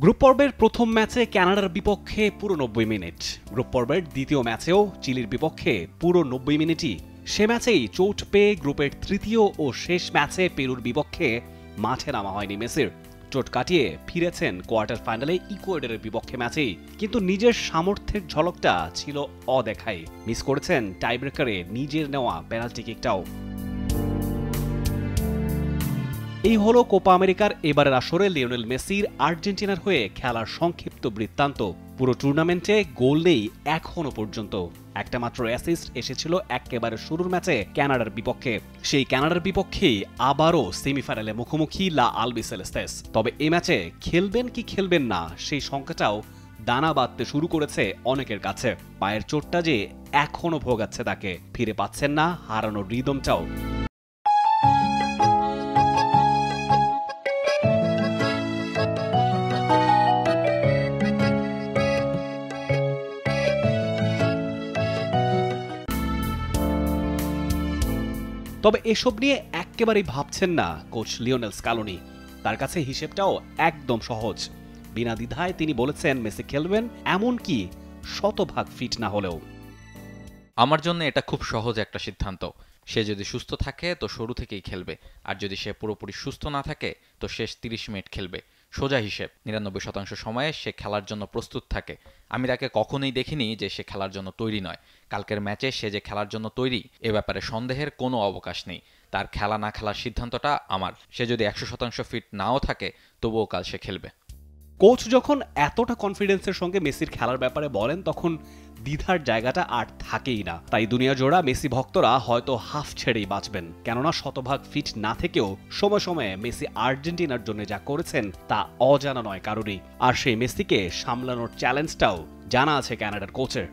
Group পর্বের প্রথম ম্যাচে কানাডার বিপক্ষে পুরো 90 মিনিট, গ্রুপ পর্বের দ্বিতীয় ম্যাচেও চিলির বিপক্ষে পুরো 90 মিনিটই। সে ম্যাচেই চোট পেয়ে গ্রুপের তৃতীয় ও শেষ ম্যাচে পেরুর বিপক্ষে মাঠে নামা হয়নি মেসির। চোট কাটিয়ে ফিরেছেন কোয়ার্টার ফাইনালে ইকুয়েডরের বিপক্ষে ম্যাচেই, কিন্তু নিজের সামর্থ্যের ঝলকটা ছিল অদেখাই। মিস করেছেন টাইব্রেকারে নিজের নেওয়া পেনাল্টি কিকটাও। এই হলো কোপা আমেরিকার এবারের আসরে লিওনেল মেসির আর্জেন্টিনার হয়ে খেলার সংক্ষিপ্ত বৃত্তান্ত। পুরো টুর্নামেন্টে গোল নেই এখনো পর্যন্ত। একটা মাত্র অ্যাসিস্ট এসেছিল একেবারে শুরুর ম্যাচে কানাডার বিপক্ষে। সেই কানাডার বিপক্ষেই আবারও সেমিফাইনালে মুখোমুখি লা আলবিসেলেস্তেস। তবে এই ম্যাচে খেলবেন কি খেলবেন না সেই শঙ্কাটাও দানা বাঁধতে শুরু করেছে অনেকের কাছে। পায়ের চোটটা যে এখনো ভোগাচ্ছে তাকে, ফিরে পাচ্ছেন না হারানোর রিদমটাও। তবে এসব নিয়ে একেবারেই ভাবছেন না কোচ লিওনেল স্কালোনি। তার কাছে হিসেবটাও একদম সহজ। বিনা দ্বিধায় তিনি বলেছেন মেসি খেলবেন, এমনকি শতভাগ ফিট না হলেও। আমার জন্য এটা খুব সহজ একটা সিদ্ধান্ত। সে যদি সুস্থ থাকে তো শুরু থেকেই খেলবে, আর যদি সে পুরোপুরি সুস্থ না থাকে তো শেষ 30 মিনিট খেলবে। সোজা হিসেব, 99% সময়ে সে খেলার জন্য প্রস্তুত থাকে। আমি তাকে কখনোই দেখিনি যে সে খেলার জন্য তৈরি নয়। কালকের ম্যাচে সে যে খেলার জন্য তৈরি এ ব্যাপারে সন্দেহের কোনো অবকাশ নেই। তার খেলা না খেলার সিদ্ধান্তটা আমার। সে যদি 100% ফিট নাও থাকে তবুও কাল সে খেলবে। কোচ যখন এতটা কনফিডেন্সের সঙ্গে মেসির খেলার ব্যাপারে বলেন তখন দ্বিধার জায়গাটা আর থাকেই না। তাই দুনিয়া জোড়া মেসি ভক্তরা হয়তো হাফ ছেড়েই বাঁচবেন, কেননা শতভাগ ফিট না থেকেও সময় সময়ে মেসি আর্জেন্টিনার জন্য যা করেছেন তা অজানা নয় কারোরই। আর সেই মেসিকে সামলানোর চ্যালেঞ্জটাও জানা আছে কানাডার কোচের।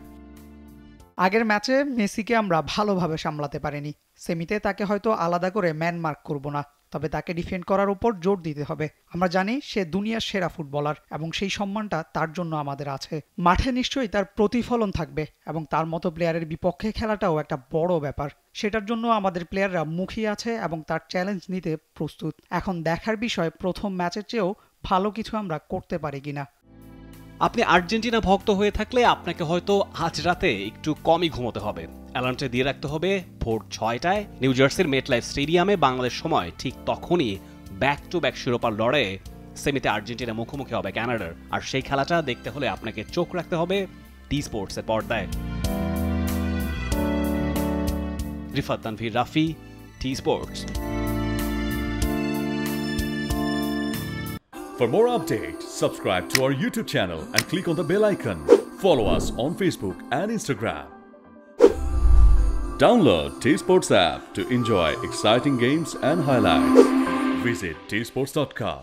আগের ম্যাচে মেসিকে আমরা ভালোভাবে সামলাতে পারিনি। সেমিতে তাকে হয়তো আলাদা করে ম্যান মার্ক করব না, তবে তাকে ডিফেন্ড করার উপর জোর দিতে হবে। আমরা জানি সে দুনিয়ার সেরা ফুটবলার এবং সেই সম্মানটা তার জন্য আমাদের আছে। মাঠে নিশ্চয়ই তার প্রতিফলন থাকবে এবং তার মতো প্লেয়ারের বিপক্ষে খেলাটাও একটা বড় ব্যাপার। সেটার জন্য আমাদের প্লেয়াররা মুখিয়ে আছে এবং তার চ্যালেঞ্জ নিতে প্রস্তুত। এখন দেখার বিষয় প্রথম ম্যাচের চেয়েও ভালো কিছু আমরা করতে পারি কিনা। আপনি আর্জেন্টিনা ভক্ত হয়ে থাকলে আপনাকে হয়তো আজ রাতে একটু কমই ঘুমোতে হবে। অ্যালার্মটা দিয়ে রাখতে হবে ভোর 6টায় নিউ জার্সির মেটলাইফ স্টেডিয়ামে বাংলাদেশ সময় ঠিক তখনই ব্যাক টু ব্যাক শিরোপার লড়াইয়ে সেমিতে আর্জেন্টিনা মুখোমুখি হবে কানাডার। আর সেই খেলাটা দেখতে হলে আপনাকে চোখ রাখতে হবে টি স্পোর্টসের পর্দায়। Rifat Tanvir Rafi, T Sports. For more updates, subscribe to our YouTube channel and click on the bell icon. Follow us on Facebook and Instagram. Download T-Sports app to enjoy exciting games and highlights. Visit tsports.com.